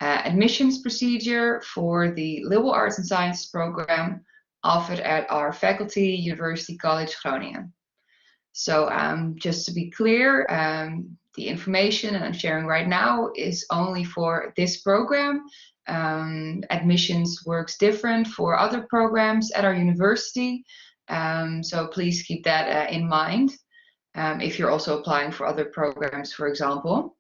admissions procedure for the Liberal Arts and Sciences program offered at our faculty, University College Groningen. So just to be clear, the information I'm sharing right now is only for this program. Admissions works different for other programs at our university. So please keep that in mind if you're also applying for other programs, for example.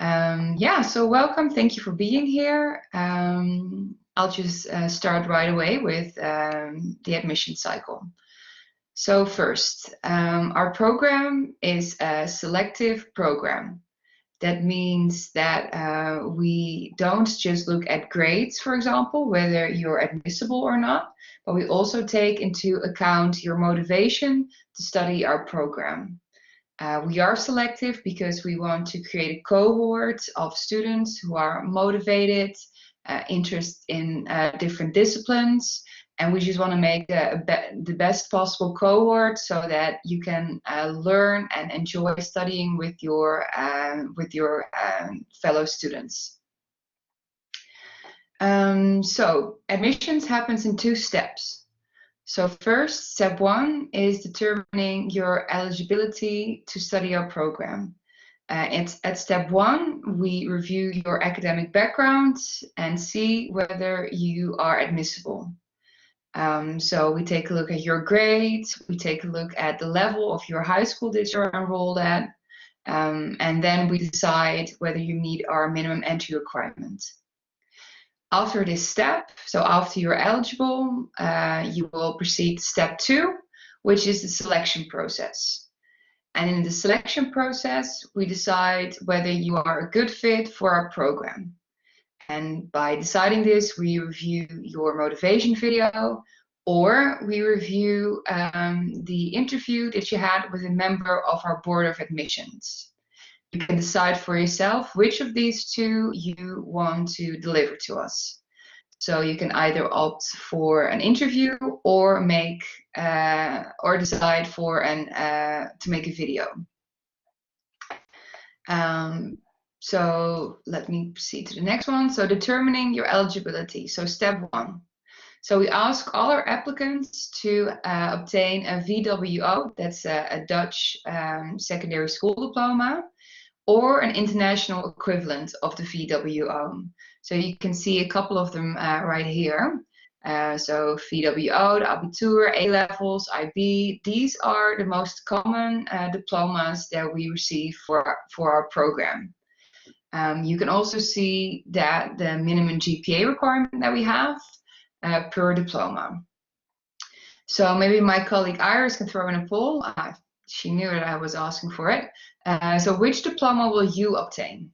Yeah, so welcome. Thank you for being here. I'll just start right away with the admission cycle. So first, our program is a selective program. That means that we don't just look at grades, for example, whether you're admissible or not, but we also take into account your motivation to study our program. We are selective because we want to create a cohort of students who are motivated, interested in different disciplines, and we just want to make the best possible cohort so that you can learn and enjoy studying with your fellow students. So admissions happens in 2 steps. So first, step 1 is determining your eligibility to study our program. At step 1, we review your academic background and see whether you are admissible. So we take a look at your grades, we take a look at the level of your high school that you're enrolled at, and then we decide whether you meet our minimum entry requirement. After this step, so after you're eligible, you will proceed to step 2, which is the selection process. And in the selection process, we decide whether you are a good fit for our program. And by deciding this, we review your motivation video, or we review the interview that you had with a member of our board of admissions. You can decide for yourself which of these 2 you want to deliver to us. So you can either opt for an interview or decide for to make a video. So let me proceed to the next one. So determining your eligibility. So step 1. So we ask all our applicants to obtain a VWO, that's a Dutch secondary school diploma, or an international equivalent of the VWO. So you can see a couple of them right here. So VWO, the Abitur, A-levels, IB, these are the most common diplomas that we receive for our program. You can also see that the minimum GPA requirement that we have per diploma. So maybe my colleague Iris can throw in a poll. She knew that I was asking for it. So which diploma will you obtain?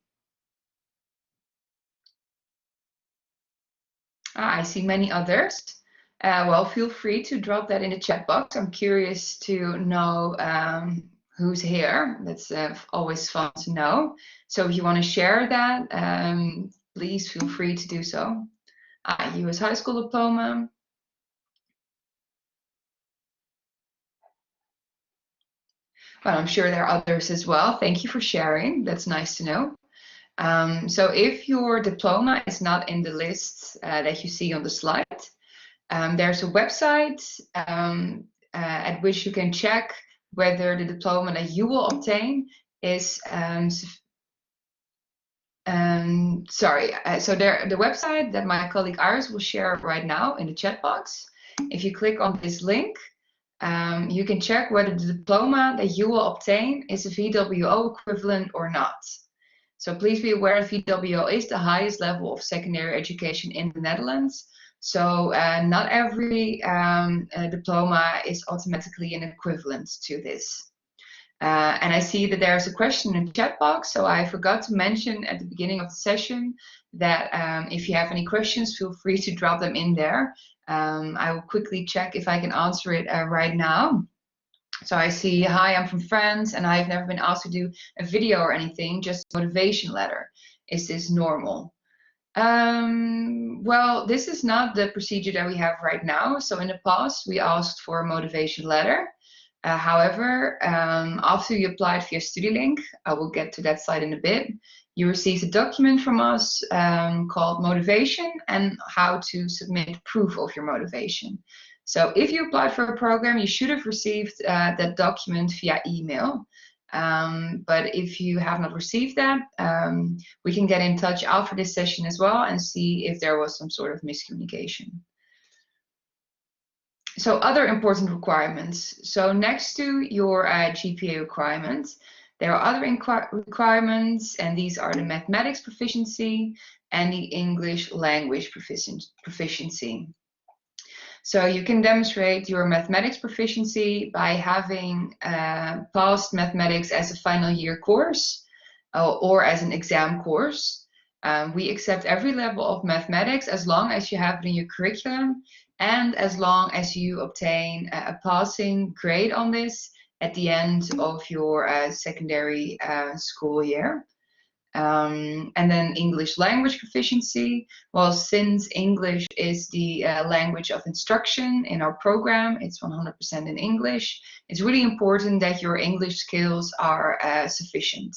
I see many others. Well, feel free to drop that in the chat box. I'm curious to know who's here. That's always fun to know. So if you want to share that, please feel free to do so. US high school diploma. Well, I'm sure there are others as well. Thank you for sharing. That's nice to know. So if your diploma is not in the list that you see on the slide, there's a website at which you can check whether the diploma that you will obtain is the website that my colleague Iris will share right now in the chat box. If you click on this link, you can check whether the diploma that you will obtain is a VWO equivalent or not. So please be aware that VWO is the highest level of secondary education in the Netherlands. So not every diploma is automatically an equivalent to this. And I see that there's a question in the chat box. So I forgot to mention at the beginning of the session that if you have any questions, feel free to drop them in there. I will quickly check if I can answer it right now. So I see, hi, I'm from France and I've never been asked to do a video or anything, just a motivation letter. Is this normal? Well, this is not the procedure that we have right now. So in the past, we asked for a motivation letter. However, after you applied via StudyLink, I will get to that slide in a bit, you received a document from us called motivation and how to submit proof of your motivation. So if you applied for a program, you should have received that document via email. But if you have not received that, we can get in touch after this session as well and see if there was some sort of miscommunication. So other important requirements. So next to your GPA requirements, there are other requirements, and these are the mathematics proficiency and the English language proficiency. So you can demonstrate your mathematics proficiency by having passed mathematics as a final year course or as an exam course. We accept every level of mathematics as long as you have it in your curriculum and as long as you obtain a passing grade on this at the end of your secondary school year. And then English language proficiency. Well, since English is the language of instruction in our program, it's 100% in English. It's really important that your English skills are sufficient.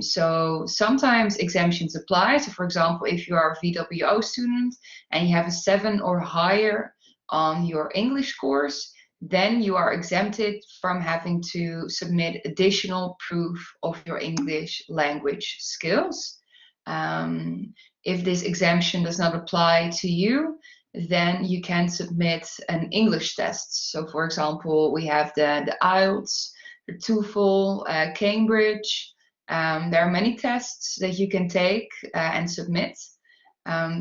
So sometimes exemptions apply. So for example, if you are a VWO student and you have a 7 or higher on your English course, then you are exempted from having to submit additional proof of your English language skills. If this exemption does not apply to you, then you can submit an English test. So for example, we have the IELTS, the TOEFL, Cambridge. There are many tests that you can take and submit.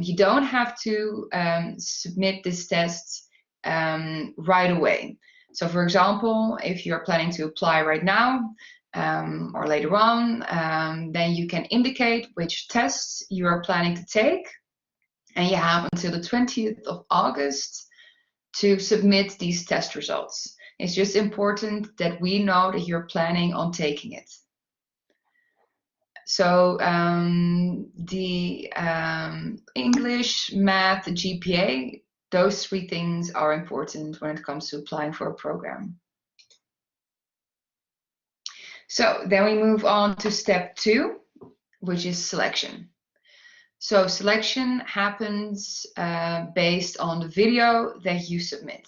You don't have to submit this test right away. So for example, if you're planning to apply right now or later on, then you can indicate which tests you are planning to take, and you have until the 20th of August to submit these test results. It's just important that we know that you're planning on taking it. So the English, math, GPA, those 3 things are important when it comes to applying for a program. So then we move on to step 2, which is selection. So selection happens based on the video that you submit.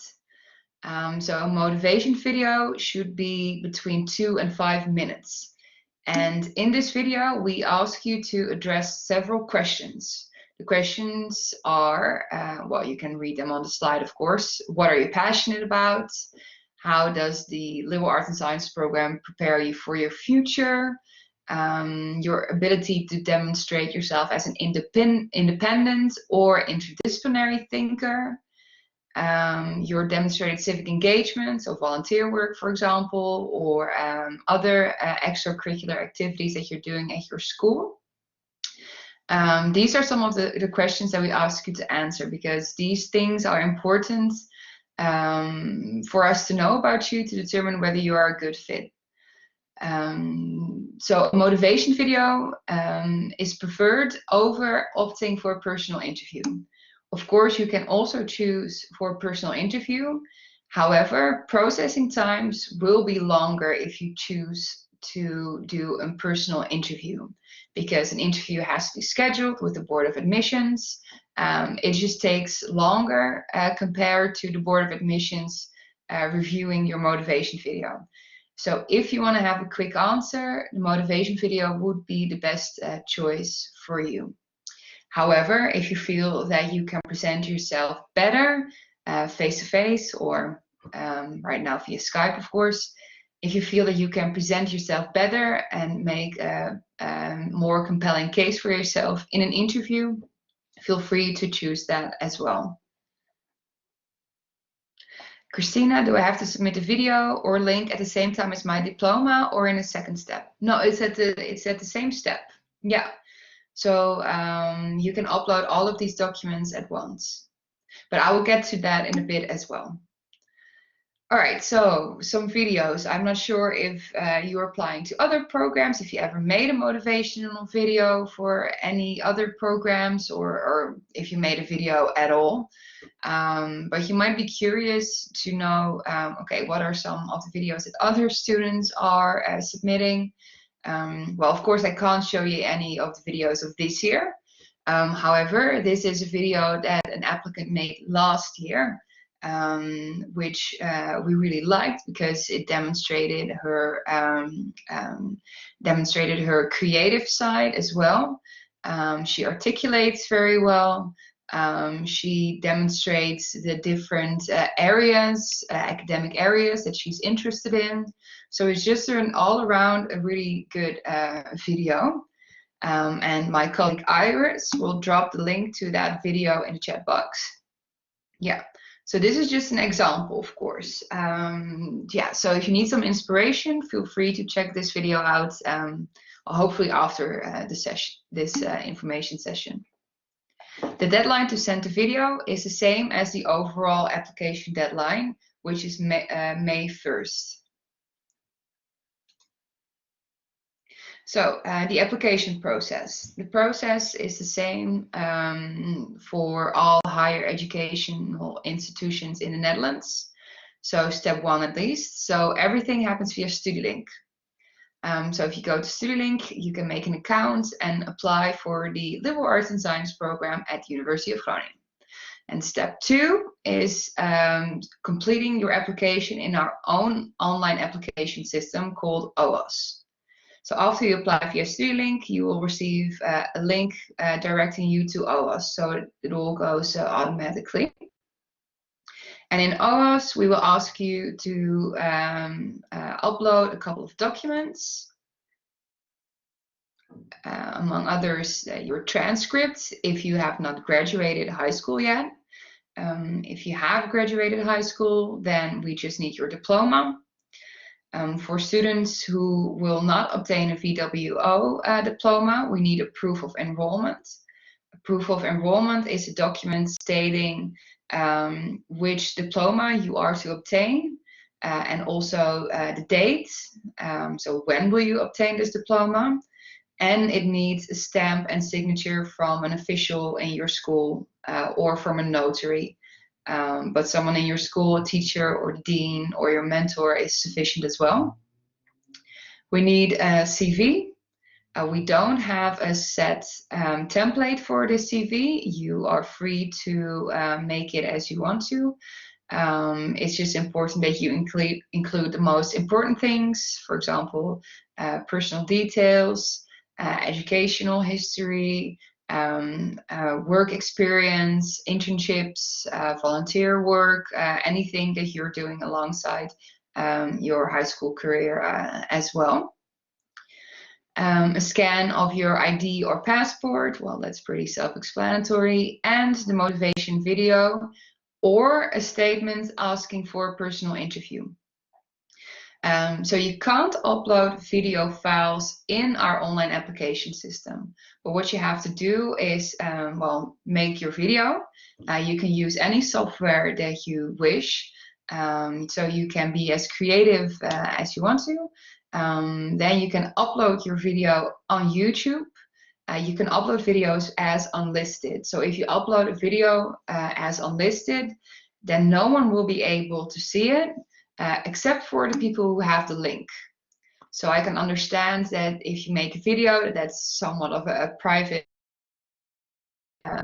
So a motivation video should be between 2 and 5 minutes. And in this video, we ask you to address several questions. The questions are, well, you can read them on the slide, of course. What are you passionate about? How does the liberal arts and science program prepare you for your future? Your ability to demonstrate yourself as an independent or interdisciplinary thinker. Your demonstrated civic engagement, so volunteer work, for example, or other extracurricular activities that you're doing at your school. These are some of the questions that we ask you to answer, because these things are important for us to know about you to determine whether you are a good fit. So a motivation video is preferred over opting for a personal interview. Of course, you can also choose for a personal interview. However, processing times will be longer if you choose to do a personal interview, because an interview has to be scheduled with the Board of Admissions. It just takes longer compared to the Board of Admissions reviewing your motivation video. So if you want to have a quick answer, the motivation video would be the best choice for you. However, if you feel that you can present yourself better face-to-face or right now via Skype, of course, if you feel that you can present yourself better and make a more compelling case for yourself in an interview, feel free to choose that as well. Christina, do I have to submit a video or link at the same time as my diploma or in a second step? No, it's at the same step. Yeah. So you can upload all of these documents at once. But I will get to that in a bit as well. All right, so some videos. I'm not sure if you're applying to other programs, if you ever made a motivational video for any other programs, or if you made a video at all. But you might be curious to know, okay, what are some of the videos that other students are submitting? Well, of course, I can't show you any of the videos of this year. However, this is a video that an applicant made last year, which we really liked because it demonstrated her creative side as well. She articulates very well. She demonstrates the different areas, academic areas that she's interested in. So it's just an all around a really good video. And my colleague Iris will drop the link to that video in the chat box. Yeah, so this is just an example, of course. Yeah, so if you need some inspiration, feel free to check this video out, hopefully after the session, this information session. The deadline to send the video is the same as the overall application deadline, which is May 1st. So the application process. The process is the same for all higher educational institutions in the Netherlands. So step 1 at least. So everything happens via StudyLink. So if you go to StudyLink, you can make an account and apply for the Liberal Arts and Science program at the University of Groningen. And step 2 is completing your application in our own online application system called OAS. So after you apply via StudyLink, you will receive a link directing you to OAS. So it all goes automatically. And in OAS, we will ask you to upload a couple of documents. Among others, your transcript, if you have not graduated high school yet. If you have graduated high school, then we just need your diploma. For students who will not obtain a VWO diploma, we need a proof of enrollment. A proof of enrollment is a document stating which diploma you are to obtain and also the date. So when will you obtain this diploma? And it needs a stamp and signature from an official in your school or from a notary. But someone in your school, a teacher or the dean or your mentor is sufficient as well. We need a CV. We don't have a set template for this CV. You are free to make it as you want to. It's just important that you include the most important things, for example, personal details, educational history, work experience, internships, volunteer work, anything that you're doing alongside your high school career as well. A scan of your ID or passport, well, that's pretty self-explanatory, and the motivation video or a statement asking for a personal interview. So you can't upload video files in our online application system. But what you have to do is, well, make your video. You can use any software that you wish. So you can be as creative as you want to. Then you can upload your video on YouTube. You can upload videos as unlisted. So if you upload a video as unlisted, then no one will be able to see it. Except for the people who have the link. So I can understand that if you make a video, that's somewhat of a private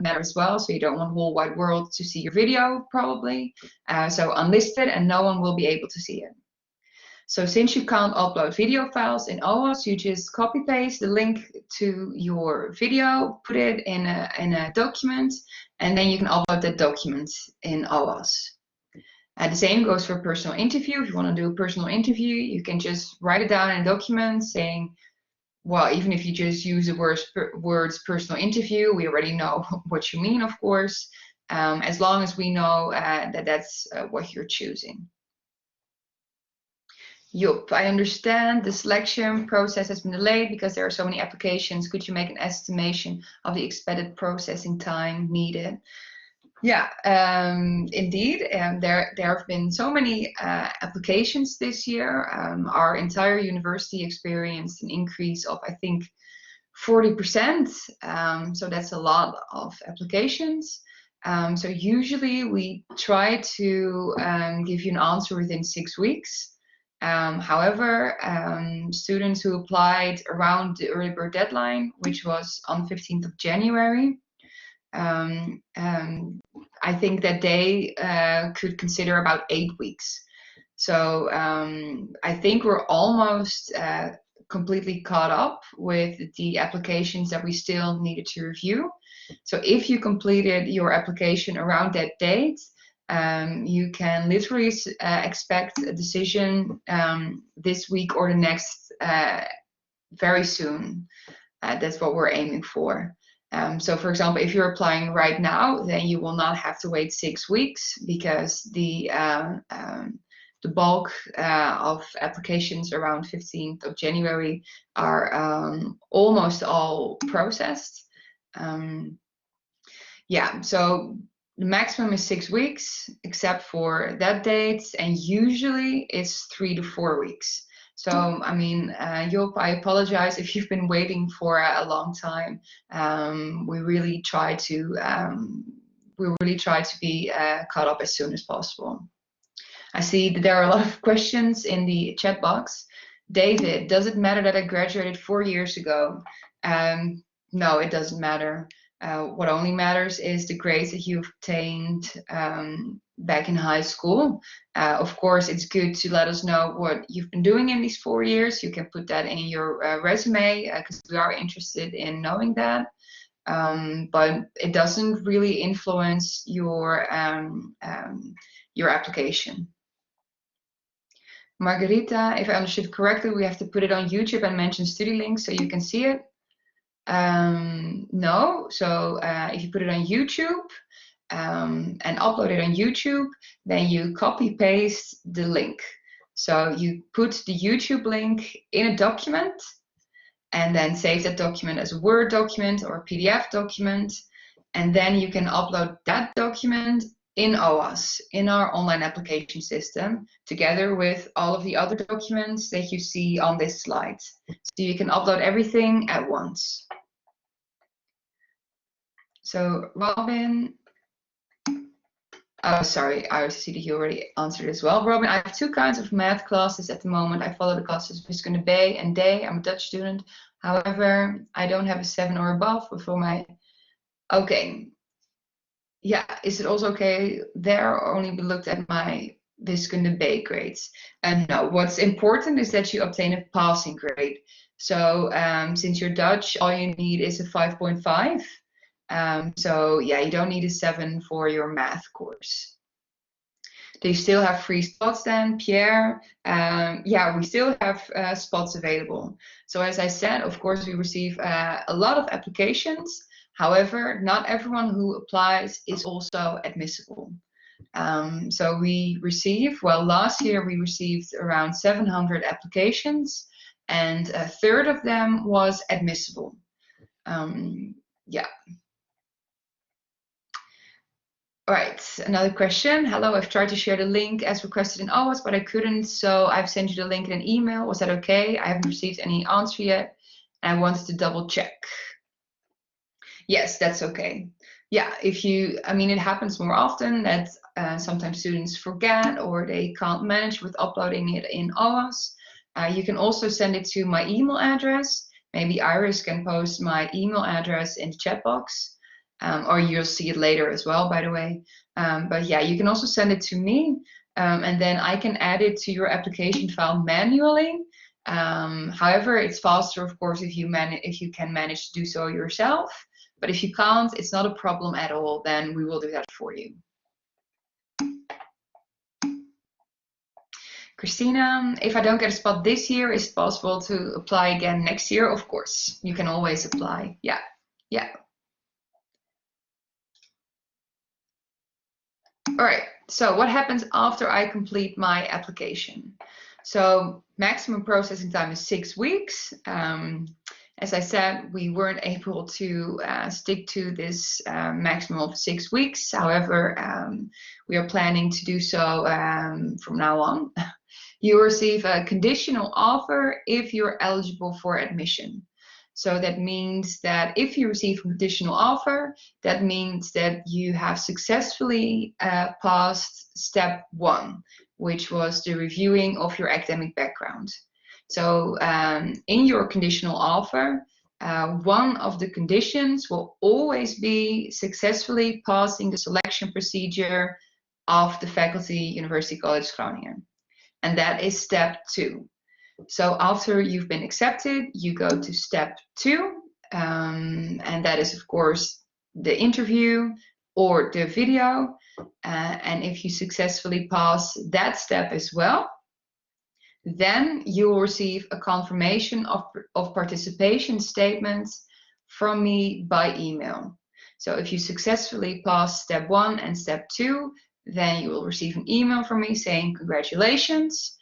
matter as well. So you don't want the whole wide world to see your video, probably. So unlisted, and no one will be able to see it. So since you can't upload video files in OAS, you just copy paste the link to your video, put it in a document, and then you can upload that document in OAS. The same goes for a personal interview. If you want to do a personal interview, you can just write it down in a document saying, well, even if you just use the words personal interview, we already know what you mean, of course, as long as we know that that's what you're choosing. Yup, I understand the selection process has been delayed because there are so many applications. Could you make an estimation of the expected processing time needed? Yeah, indeed. There have been so many applications this year. Our entire university experienced an increase of, I think, 40%. So that's a lot of applications. So usually we try to give you an answer within 6 weeks. However, students who applied around the early bird deadline, which was on 15th of January, I think that they could consider about 8 weeks. So I think we're almost completely caught up with the applications that we still needed to review. So if you completed your application around that date, you can literally expect a decision this week or the next very soon. That's what we're aiming for. So for example, if you're applying right now, then you will not have to wait 6 weeks, because the bulk of applications around 15th of January are almost all processed. Yeah, so the maximum is 6 weeks, except for that date, and usually it's 3 to 4 weeks. So, I mean, I apologize if you've been waiting for a long time. We really try to be caught up as soon as possible. I see that there are a lot of questions in the chat box. David, does it matter that I graduated 4 years ago? No, it doesn't matter. What only matters is the grades that you've obtained back in high school. Of course, it's good to let us know what you've been doing in these 4 years. You can put that in your resume, because we are interested in knowing that. But it doesn't really influence your application. Margarita, if I understood correctly, we have to put it on YouTube and mention study links so you can see it. No, so if you put it on YouTube and upload it on YouTube, then you copy paste the link. So you put the YouTube link in a document and then save that document as a Word document or a PDF document. And then you can upload that document in OWASP, in our online application system, together with all of the other documents that you see on this slide. So you can upload everything at once. So Robin, oh, sorry, I see that you already answered as well. Robin, I have 2 kinds of math classes at the moment. I follow the classes Wiskunde B and D. I'm a Dutch student. However, I don't have a 7 or above before my, okay. Yeah, is it also okay there, or only be looked at my Wiskunde B grades? And no, what's important is that you obtain a passing grade. So since you're Dutch, all you need is a 5.5. So yeah, you don't need a 7 for your math course. Do you still have free spots then, Pierre? Yeah, we still have spots available. So as I said, of course, we receive a lot of applications. However, not everyone who applies is also admissible. So we receive, well, last year we received around 700 applications, and a third of them was admissible. Yeah. All right, another question. Hello, I've tried to share the link as requested in OWASP, but I couldn't, so I've sent you the link in an email. Was that okay? I haven't received any answer yet, and I wanted to double check. Yes, that's okay. Yeah, I mean, it happens more often that sometimes students forget or they can't manage with uploading it in OWASP. You can also send it to my email address. Maybe Iris can post my email address in the chat box. Or you'll see it later as well, by the way. But yeah, you can also send it to me, and then I can add it to your application file manually. However, it's faster, of course, if you can manage to do so yourself. But if you can't, it's not a problem at all. Then we will do that for you. Christina, if I don't get a spot this year, is it possible to apply again next year? Of course, you can always apply. Yeah, yeah. All right, so what happens after I complete my application? So maximum processing time is 6 weeks. As I said, we weren't able to stick to this maximum of 6 weeks. However, we are planning to do so from now on. You receive a conditional offer if you're eligible for admission. So that means that if you receive a conditional offer, that means that you have successfully passed step 1, which was the reviewing of your academic background. So in your conditional offer, one of the conditions will always be successfully passing the selection procedure of the Faculty University College Groningen. And that is step 2. So after you've been accepted, you go to step 2, and that is, of course, the interview or the video. And if you successfully pass that step as well, then you will receive a confirmation of participation statements from me by email. So if you successfully pass step 1 and step 2, then you will receive an email from me saying, congratulations.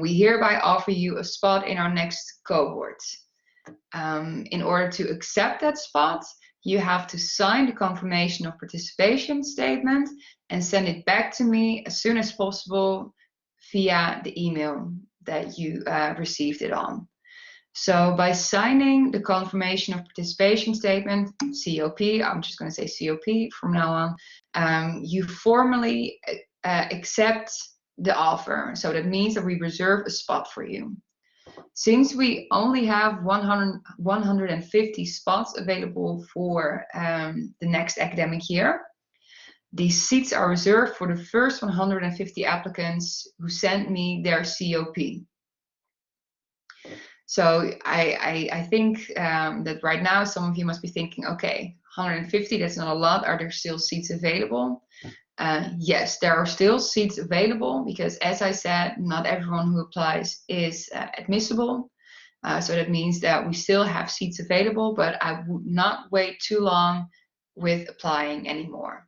We hereby offer you a spot in our next cohort. In order to accept that spot, you have to sign the confirmation of participation statement and send it back to me as soon as possible via the email that you received it on. So by signing the confirmation of participation statement, COP, I'm just going to say COP from now on, you formally accept the offer. So that means that we reserve a spot for you. Since we only have 150 spots available for the next academic year, these seats are reserved for the first 150 applicants who send me their COP. So I think that right now some of you must be thinking, okay, 150, that's not a lot. Are there still seats available? Yes, there are still seats available because, as I said, not everyone who applies is admissible. So that means that we still have seats available, but I would not wait too long with applying anymore.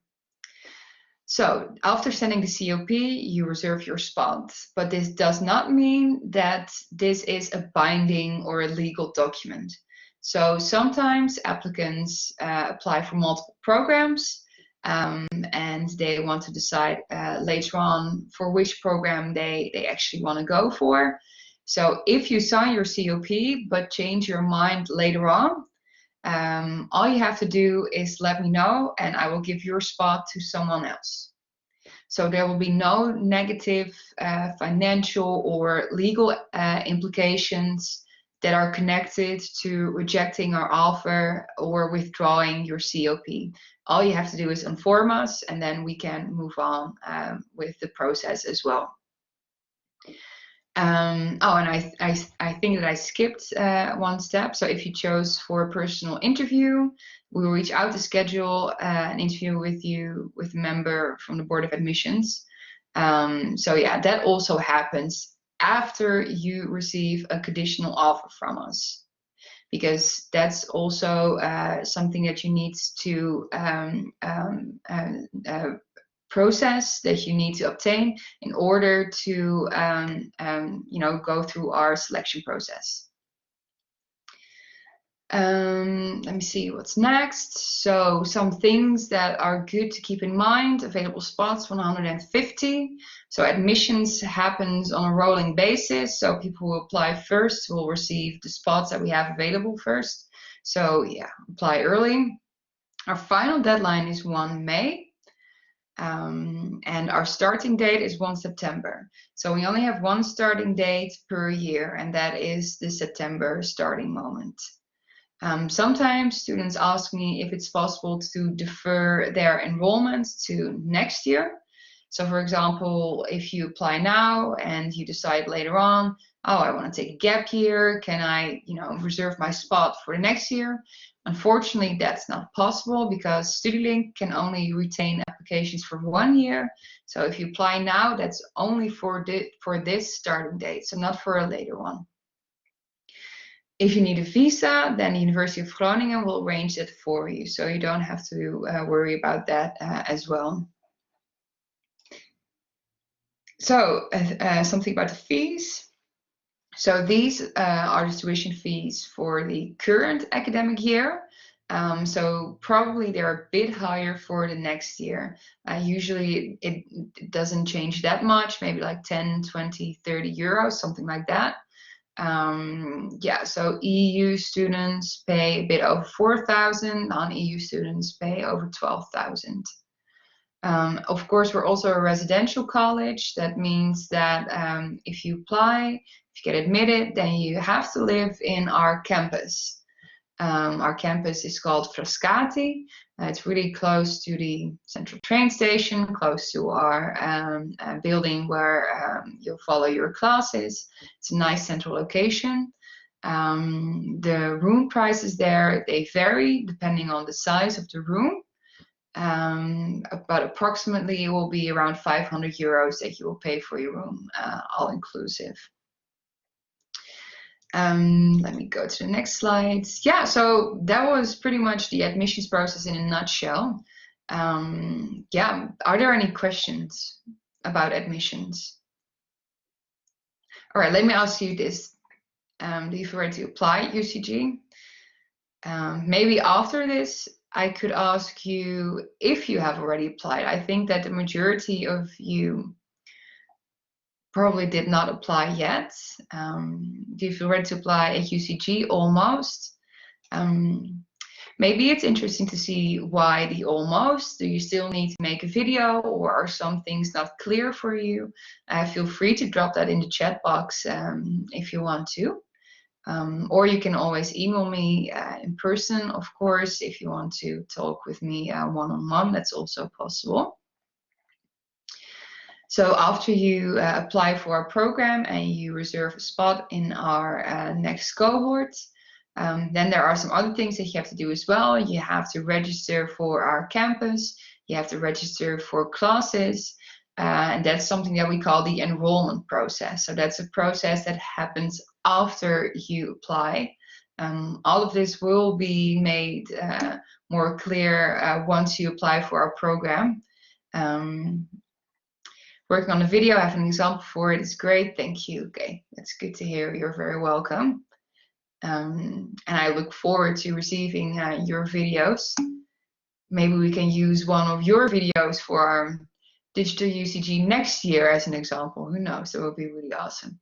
So after sending the COP, you reserve your spot, but this does not mean that this is a binding or a legal document. So sometimes applicants apply for multiple programs, and they want to decide later on for which program they actually want to go for. So if you sign your COP but change your mind later on, all you have to do is let me know and I will give your spot to someone else. So there will be no negative financial or legal implications that are connected to rejecting our offer or withdrawing your COP. All you have to do is inform us and then we can move on with the process as well. And I think that I skipped one step. So if you chose for a personal interview, we will reach out to schedule an interview with you, with a member from the Board of Admissions. So yeah, that also happens after you receive a conditional offer from us, because that's also something that you need to process, that you need to obtain in order to go through our selection process. Let me see what's next. So some things that are good to keep in mind: available spots 150. So admissions happens on a rolling basis. So people who apply first will receive the spots that we have available first. So yeah, apply early. Our final deadline is 1 May. And our starting date is 1 September. So we only have one starting date per year, and that is the September starting moment. Sometimes students ask me if it's possible to defer their enrollment to next year. So for example, if you apply now and you decide later on, oh, I want to take a gap year, can I, reserve my spot for the next year? Unfortunately, that's not possible because StudyLink can only retain applications for 1 year. So if you apply now, that's only for this starting date, so not for a later one. If you need a visa, then the University of Groningen will arrange it for you, so you don't have to worry about that as well. So something about the fees. So these are the tuition fees for the current academic year. So probably they're a bit higher for the next year. Usually it doesn't change that much, maybe like 10, 20, 30 euros, something like that. Yeah, so EU students pay a bit over 4,000, non-EU students pay over 12,000. Of course, we're also a residential college. That means that if you apply, if you get admitted, then you have to live in our campus. Our campus is called Frascati. It's really close to the central train station, close to our building where you'll follow your classes. It's a nice central location. The room prices there, they vary depending on the size of the room. But approximately it will be around 500 euros that you will pay for your room, all inclusive. Let me go to the next slide. Yeah, so that was pretty much the admissions process in a nutshell. Yeah, are there any questions about admissions? All right, let me ask you this. Do you feel ready to apply at UCG? Maybe after this, I could ask you if you have already applied. I think that the majority of you probably did not apply yet. Do you feel ready to apply at UCG? Almost. Maybe it's interesting to see why the almost. Do you still need to make a video, or are some things not clear for you? Feel free to drop that in the chat box if you want to. Or you can always email me in person, of course, if you want to talk with me one-on-one, that's also possible. So after you apply for our program and you reserve a spot in our next cohort, then there are some other things that you have to do as well. You have to register for our campus, you have to register for classes, and that's something that we call the enrollment process. So that's a process that happens after you apply. All of this will be made more clear once you apply for our program. Working on a video, I have an example for it. It's great, thank you. Okay, that's good to hear. You're very welcome. And I look forward to receiving your videos. Maybe we can use one of your videos for our Digital UCG next year as an example. Who knows? That would be really awesome.